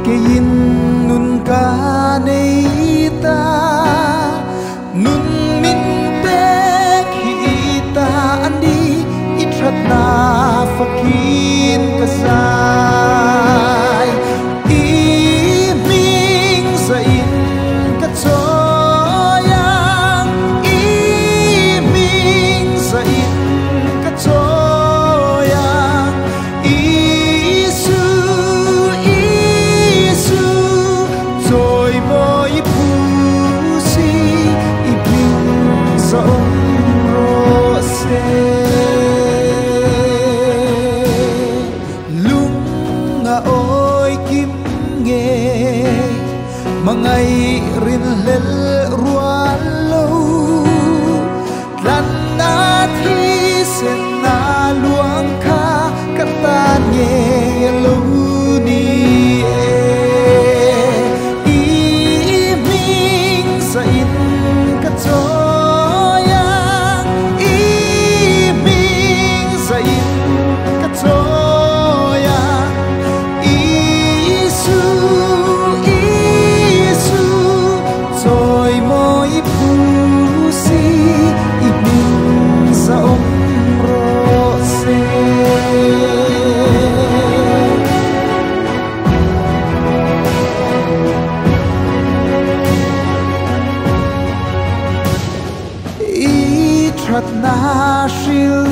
ke yin nun ka nei ta nun min pek hi ta ani itrat na fakin kasai i ming sa in ka choyang i ming sa in ka choyang isu isu toy moi pu si i ming sa ro se oi kim nghe mangai rin lel ruan lo lan na thi sen na luang kha katan nghe lo ni i ming sa in ka choyang i ming sa in ka choyang isu isu toy moi pu si i ming sa ro se i that na shil